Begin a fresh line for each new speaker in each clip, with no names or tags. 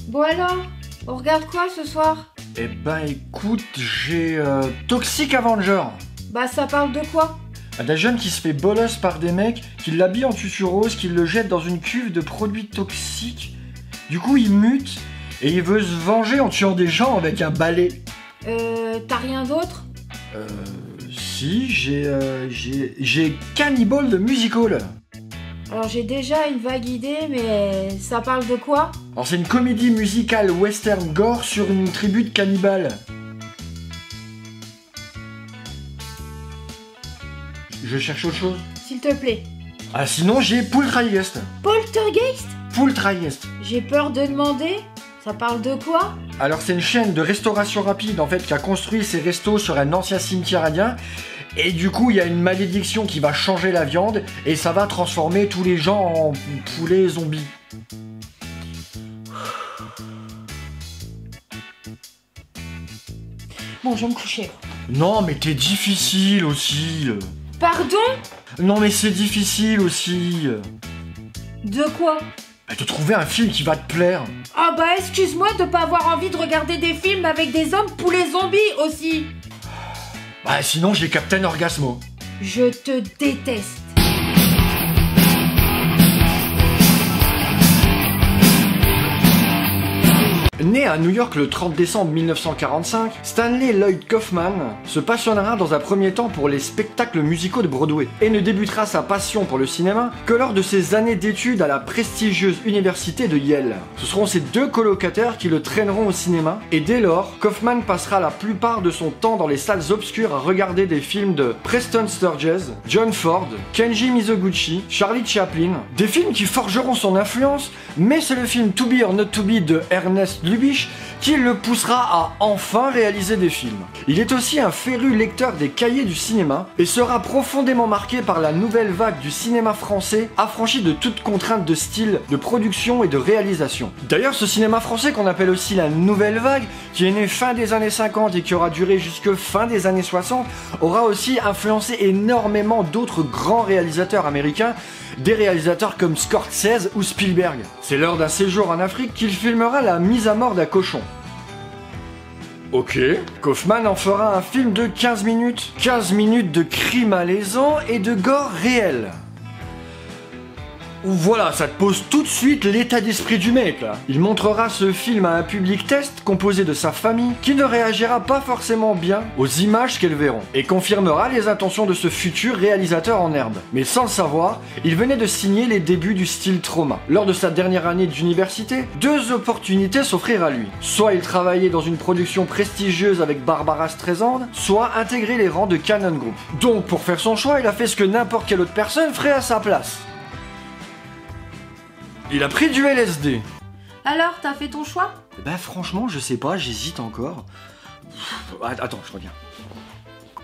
Bon alors, on regarde quoi ce soir?
Eh ben écoute, j'ai Toxic Avenger.
Bah ça parle de quoi?
D'un jeune qui se fait bolos par des mecs, qui l'habillent en tutu rose, qui le jettent dans une cuve de produits toxiques. Du coup il mute et il veut se venger en tuant des gens avec un balai.
T'as rien d'autre?
Si, j'ai Cannibal de Musical.
Alors j'ai déjà une vague idée, mais ça parle de quoi?
Alors c'est une comédie musicale western gore sur une tribu de cannibales. Je cherche autre chose.
S'il te plaît.
Ah sinon j'ai Poltergeist.
Poltergeist?
Poltergeist.
J'ai peur de demander. Ça parle de quoi?
Alors c'est une chaîne de restauration rapide en fait qui a construit ses restos sur un ancien cimetière indien. Et du coup il y a une malédiction qui va changer la viande et ça va transformer tous les gens en poulets zombies.
Bon, je vais me coucher.
Non mais t'es difficile aussi.
Pardon?
Non mais c'est difficile aussi.
De quoi?
De trouver un film qui va te plaire.
Ah bah excuse-moi de pas avoir envie de regarder des films avec des hommes poulets zombies aussi.
Bah sinon j'ai Captain Orgasmo.
Je te déteste.
Né à New York le 30 décembre 1945, Stanley Lloyd Kaufman se passionnera dans un premier temps pour les spectacles musicaux de Broadway et ne débutera sa passion pour le cinéma que lors de ses années d'études à la prestigieuse université de Yale. Ce seront ses deux colocataires qui le traîneront au cinéma et dès lors, Kaufman passera la plupart de son temps dans les salles obscures à regarder des films de Preston Sturges, John Ford, Kenji Mizoguchi, Charlie Chaplin, des films qui forgeront son influence, mais c'est le film To Be or Not To Be de Ernest Lubitsch qui le poussera à enfin réaliser des films. Il est aussi un féru lecteur des cahiers du cinéma et sera profondément marqué par la nouvelle vague du cinéma français affranchi de toute contrainte de style, de production et de réalisation. D'ailleurs, ce cinéma français qu'on appelle aussi la nouvelle vague, qui est né fin des années 50 et qui aura duré jusque fin des années 60, aura aussi influencé énormément d'autres grands réalisateurs américains, des réalisateurs comme Scorsese ou Spielberg. C'est lors d'un séjour en Afrique qu'il filmera la mise à mort d'un cochon. Ok, Kaufman en fera un film de 15 minutes. 15 minutes de cris malaisants et de gore réel. Voilà, ça te pose tout de suite l'état d'esprit du mec là. Il montrera ce film à un public test composé de sa famille qui ne réagira pas forcément bien aux images qu'elles verront et confirmera les intentions de ce futur réalisateur en herbe. Mais sans le savoir, il venait de signer les débuts du style Troma. Lors de sa dernière année d'université, deux opportunités s'offrirent à lui. Soit il travaillait dans une production prestigieuse avec Barbara Streisand, soit intégrer les rangs de Cannon Group. Donc pour faire son choix, il a fait ce que n'importe quelle autre personne ferait à sa place. Il a pris du LSD.
Alors, t'as fait ton choix?
Ben franchement, je sais pas, j'hésite encore. Attends, je reviens.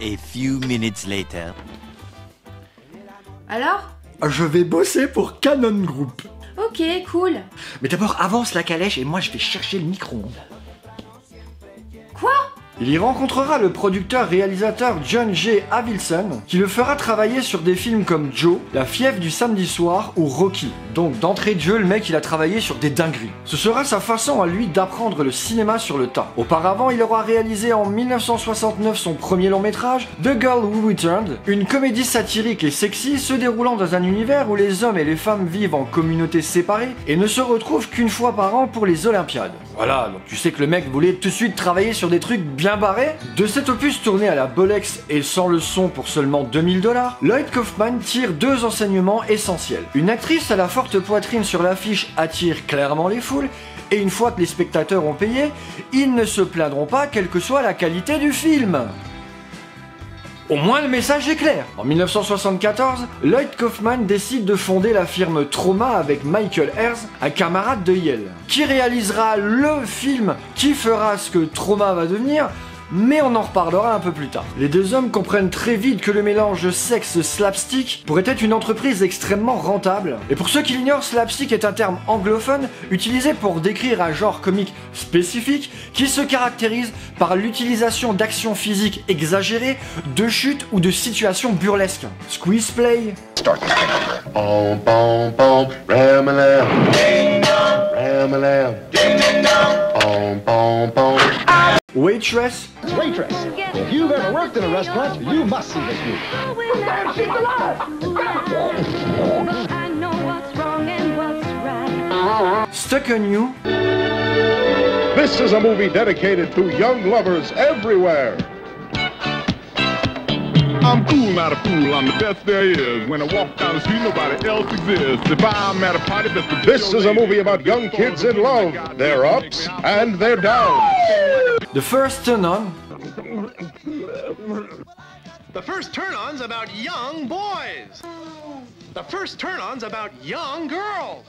A few minutes later.
Alors?
Je vais bosser pour Cannon Group.
Ok, cool.
Mais d'abord, avance la calèche et moi je vais chercher le micro-ondes.
Quoi?
Il y rencontrera le producteur-réalisateur John J. Avildsen, qui le fera travailler sur des films comme Joe, La fièvre du samedi soir ou Rocky. Donc d'entrée de jeu, le mec il a travaillé sur des dingueries. Ce sera sa façon à lui d'apprendre le cinéma sur le tas. Auparavant, il aura réalisé en 1969 son premier long métrage, The Girl Who Returned, une comédie satirique et sexy se déroulant dans un univers où les hommes et les femmes vivent en communautés séparées et ne se retrouvent qu'une fois par an pour les Olympiades. Voilà, donc tu sais que le mec voulait tout de suite travailler sur des trucs bien barré. De cet opus tourné à la Bolex et sans le son pour seulement 2000 $, Lloyd Kaufman tire deux enseignements essentiels. Une actrice à la forte poitrine sur l'affiche attire clairement les foules, et une fois que les spectateurs ont payé, ils ne se plaindront pas quelle que soit la qualité du film. Au moins le message est clair. En 1974, Lloyd Kaufman décide de fonder la firme Troma avec Michael Ayers, un camarade de Yale, qui réalisera le film qui fera ce que Troma va devenir, mais on en reparlera un peu plus tard. Les deux hommes comprennent très vite que le mélange sexe-slapstick pourrait être une entreprise extrêmement rentable. Et pour ceux qui l'ignorent, slapstick est un terme anglophone utilisé pour décrire un genre comique spécifique qui se caractérise par l'utilisation d'actions physiques exagérées, de chutes ou de situations burlesques. Squeeze play.
Bom, bom, bom, ram-a-lam, ding dong, ram-a-lam, ding ding dong.
Waitress,
Waitress. If you've ever worked in a restaurant, you must see this movie.
She's alive! I know what's wrong and what's right.
Stuck on You,
This is a movie dedicated to young lovers everywhere. I'm cool, not a fool. I'm the best there is. When I walk down the street, nobody else exists. If I'm at a party, that's the This is a movie about young kids in love. Their ups and their downs.
The First Turn On,
The first turn-on's about young boys. The first turn-on's about young girls.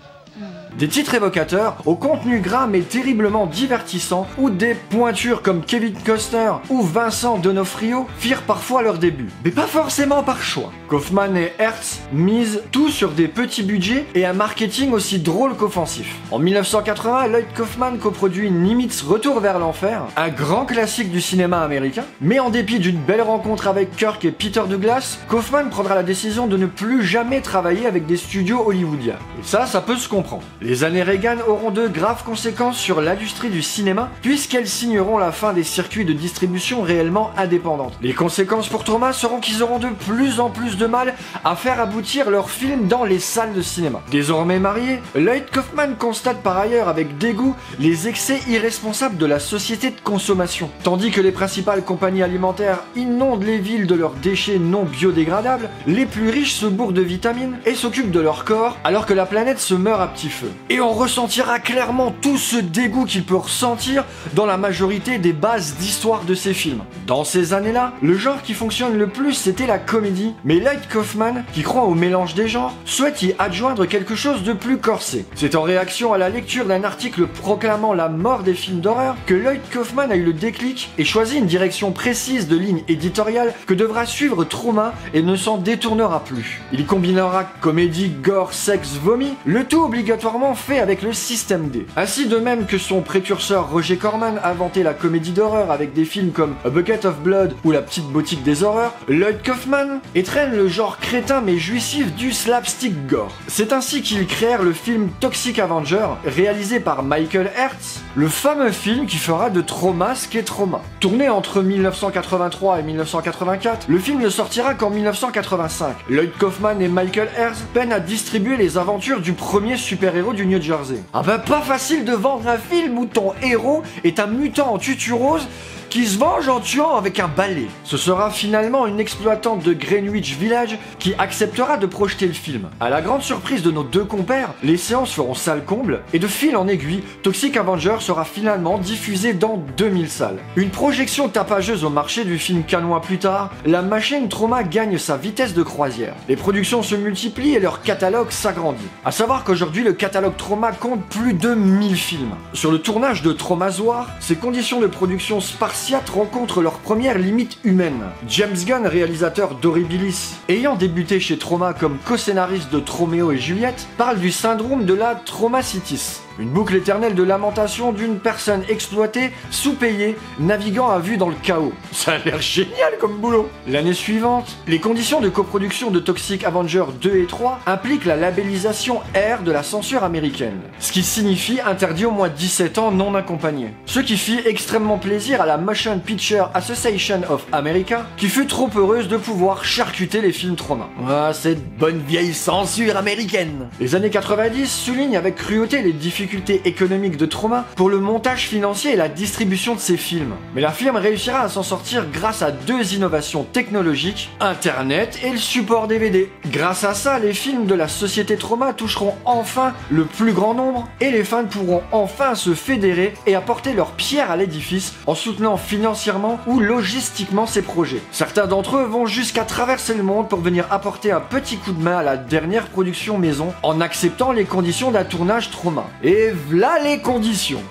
des titres évocateurs au contenu gras mais terriblement divertissant où des pointures comme Kevin Costner ou Vincent D'Onofrio firent parfois leur début, mais pas forcément par choix. Kaufman et Hertz misent tout sur des petits budgets et un marketing aussi drôle qu'offensif. En 1980, Lloyd Kaufman coproduit Nimitz Retour vers l'enfer, un grand classique du cinéma américain, mais en dépit d'une belle rencontre avec Kirk et Peter Douglas, Kaufman prendra la décision de ne plus jamais travailler avec des studios hollywoodiens. Et ça peut se comprendre. Les années Reagan auront de graves conséquences sur l'industrie du cinéma, puisqu'elles signeront la fin des circuits de distribution réellement indépendants. Les conséquences pour Troma seront qu'ils auront de plus en plus de mal à faire aboutir leurs films dans les salles de cinéma. Désormais marié, Lloyd Kaufman constate par ailleurs avec dégoût les excès irresponsables de la société de consommation. Tandis que les principales compagnies alimentaires inondent les villes de leurs déchets non biodégradables, les plus riches se bourrent de vitamines et s'occupent de leur corps alors que la planète se meurt à petit feu. Et on ressentira clairement tout ce dégoût qu'il peut ressentir dans la majorité des bases d'histoire de ces films. Dans ces années-là, le genre qui fonctionne le plus c'était la comédie, mais Lloyd Kaufman, qui croit au mélange des genres, souhaite y adjoindre quelque chose de plus corsé. C'est en réaction à la lecture d'un article proclamant la mort des films d'horreur que Lloyd Kaufman a eu le déclic et choisit une direction précise de ligne éditoriale que devra suivre Troma et ne s'en détournera plus. Il combinera comédie, gore, sexe, vomi, le tout obligatoirement fait avec le système D. Ainsi de même que son précurseur Roger Corman a inventé la comédie d'horreur avec des films comme A Bucket of Blood ou La Petite Boutique des Horreurs, Lloyd Kaufman étrenne le genre crétin mais jouissif du slapstick gore. C'est ainsi qu'ils créèrent le film Toxic Avenger, réalisé par Michael Hertz, le fameux film qui fera de Troma ce qu'est Troma. Tourné entre 1983 et 1984, le film ne sortira qu'en 1985. Lloyd Kaufman et Michael Hertz peinent à distribuer les aventures du premier super-héros du New Jersey. Ah bah pas facile de vendre un film où ton héros est un mutant en tutu rose qui se venge en tuant avec un balai. Ce sera finalement une exploitante de Greenwich Village qui acceptera de projeter le film. À la grande surprise de nos deux compères, les séances feront salle comble et de fil en aiguille, Toxic Avenger sera finalement diffusé dans 2000 salles. Une projection tapageuse au marché du film qu'un mois plus tard, la machine Troma gagne sa vitesse de croisière. Les productions se multiplient et leur catalogue s'agrandit. À savoir qu'aujourd'hui le catalogue Troma compte plus de 1000 films. Sur le tournage de Tromazoir, ces conditions de production spartiates rencontrent leur première limite humaine. James Gunn, réalisateur d'Horribilis, ayant débuté chez Troma comme co-scénariste de Troméo et Juliette, parle du syndrome de la traumacitis. Une boucle éternelle de lamentation d'une personne exploitée, sous-payée, naviguant à vue dans le chaos. Ça a l'air génial comme boulot. L'année suivante, les conditions de coproduction de Toxic Avenger 2 et 3 impliquent la labellisation R de la censure américaine, ce qui signifie interdit au moins 17 ans non accompagné. Ce qui fit extrêmement plaisir à la Motion Picture Association of America, qui fut trop heureuse de pouvoir charcuter les films Troma. Ah, cette bonne vieille censure américaine. Les années 90 soulignent avec cruauté les difficultés économiques de Troma pour le montage financier et la distribution de ses films. Mais la firme réussira à s'en sortir grâce à deux innovations technologiques, Internet et le support DVD. Grâce à ça, les films de la société Troma toucheront enfin le plus grand nombre et les fans pourront enfin se fédérer et apporter leur pierre à l'édifice en soutenant financièrement ou logistiquement ces projets. Certains d'entre eux vont jusqu'à traverser le monde pour venir apporter un petit coup de main à la dernière production maison en acceptant les conditions d'un tournage Troma. Et v'là les conditions.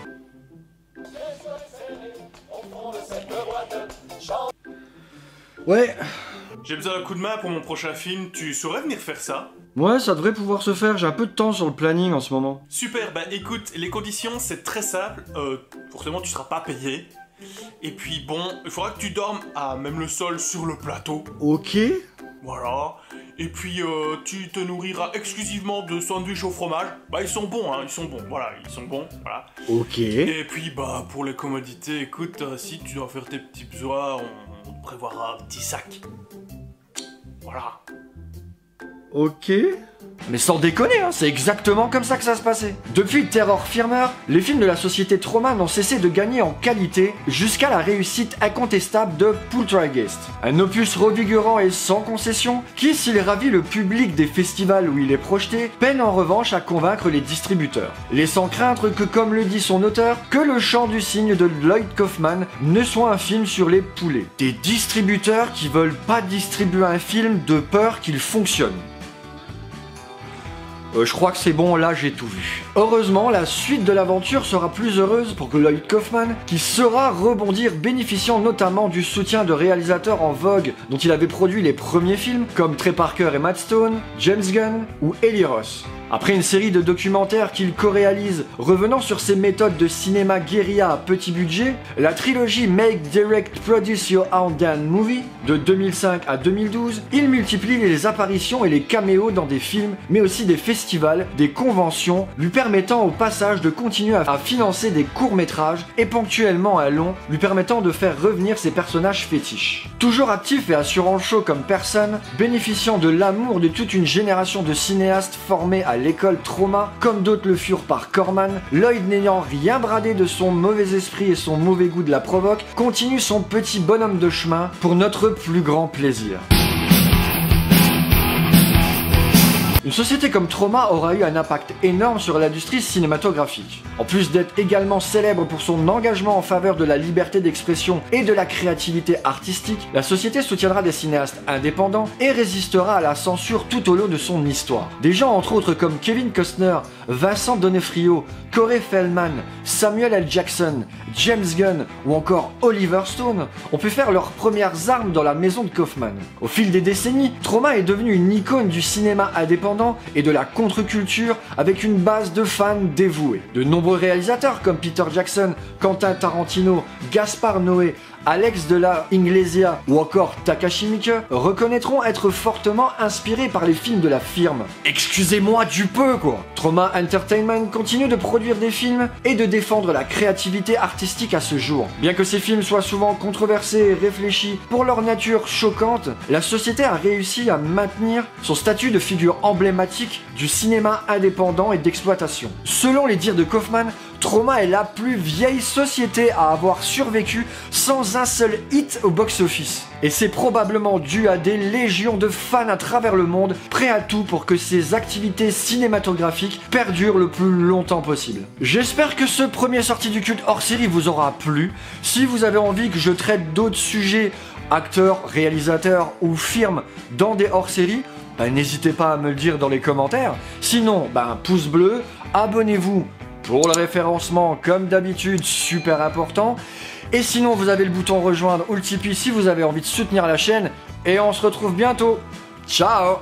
Ouais.
J'ai besoin d'un coup de main pour mon prochain film, tu saurais venir faire ça?
Ouais, ça devrait pouvoir se faire, j'ai un peu de temps sur le planning en ce moment.
Super, bah écoute, les conditions c'est très simple, forcément tu seras pas payé. Et puis bon, il faudra que tu dormes à même le sol sur le plateau.
Ok.
Voilà. et puis tu te nourriras exclusivement de sandwichs au fromage. Bah ils sont bons, hein, ils sont bons, voilà, ils sont bons, voilà.
Ok.
Et puis bah pour les commodités, écoute, si tu dois faire tes petits besoins, on prévoira un petit sac. Voilà.
Ok. Mais sans déconner, hein, c'est exactement comme ça que ça se passait. Depuis Terror Firmer, les films de la société Troma n'ont cessé de gagner en qualité jusqu'à la réussite incontestable de Poltergeist. Un opus revigorant et sans concession qui, s'il ravit le public des festivals où il est projeté, peine en revanche à convaincre les distributeurs. Laissant craindre que, comme le dit son auteur, que le chant du cygne de Lloyd Kaufman ne soit un film sur les poulets. Des distributeurs qui veulent pas distribuer un film de peur qu'il fonctionne. Je crois que c'est bon, là j'ai tout vu. Heureusement, la suite de l'aventure sera plus heureuse pour Lloyd Kaufman, qui saura rebondir bénéficiant notamment du soutien de réalisateurs en vogue dont il avait produit les premiers films, comme Trey Parker et Matt Stone, James Gunn ou Eli Roth. Après une série de documentaires qu'il co-réalise, revenant sur ses méthodes de cinéma guérilla à petit budget, la trilogie Make, Direct, Produce Your Own Damn Movie, de 2005 à 2012, il multiplie les apparitions et les caméos dans des films, mais aussi des festivals, des conventions, lui permettant au passage de continuer à financer des courts-métrages et ponctuellement un long, lui permettant de faire revenir ses personnages fétiches. Toujours actif et assurant le show comme personne, bénéficiant de l'amour de toute une génération de cinéastes formés à l'école Troma, comme d'autres le furent par Corman, Lloyd n'ayant rien bradé de son mauvais esprit et son mauvais goût de la provoque, continue son petit bonhomme de chemin pour notre plus grand plaisir. Une société comme Troma aura eu un impact énorme sur l'industrie cinématographique. En plus d'être également célèbre pour son engagement en faveur de la liberté d'expression et de la créativité artistique, la société soutiendra des cinéastes indépendants et résistera à la censure tout au long de son histoire. Des gens entre autres comme Kevin Costner, Vincent D'Onofrio, Corey Feldman, Samuel L. Jackson, James Gunn ou encore Oliver Stone ont pu faire leurs premières armes dans la maison de Kaufman. Au fil des décennies, Troma est devenu une icône du cinéma indépendant et de la contre-culture avec une base de fans dévoués. De nombreux réalisateurs comme Peter Jackson, Quentin Tarantino, Gaspar Noé, Alex de la Iglesia ou encore Takashi Miike reconnaîtront être fortement inspirés par les films de la firme. Excusez-moi du peu quoi. Troma Entertainment continue de produire des films et de défendre la créativité artistique à ce jour. Bien que ces films soient souvent controversés et réfléchis pour leur nature choquante, la société a réussi à maintenir son statut de figure emblématique du cinéma indépendant et d'exploitation. Selon les dires de Kaufman, Troma est la plus vieille société à avoir survécu sans un seul hit au box-office. Et c'est probablement dû à des légions de fans à travers le monde, prêts à tout pour que ces activités cinématographiques perdurent le plus longtemps possible. J'espère que ce premier sorti du culte hors série vous aura plu. Si vous avez envie que je traite d'autres sujets, acteurs, réalisateurs ou firmes dans des hors-séries, n'hésitez pas à me le dire dans les commentaires. Sinon, pouce bleu, abonnez-vous pour le référencement comme d'habitude, super important. Et sinon vous avez le bouton rejoindre ou le Tipeee si vous avez envie de soutenir la chaîne. Et on se retrouve bientôt. Ciao!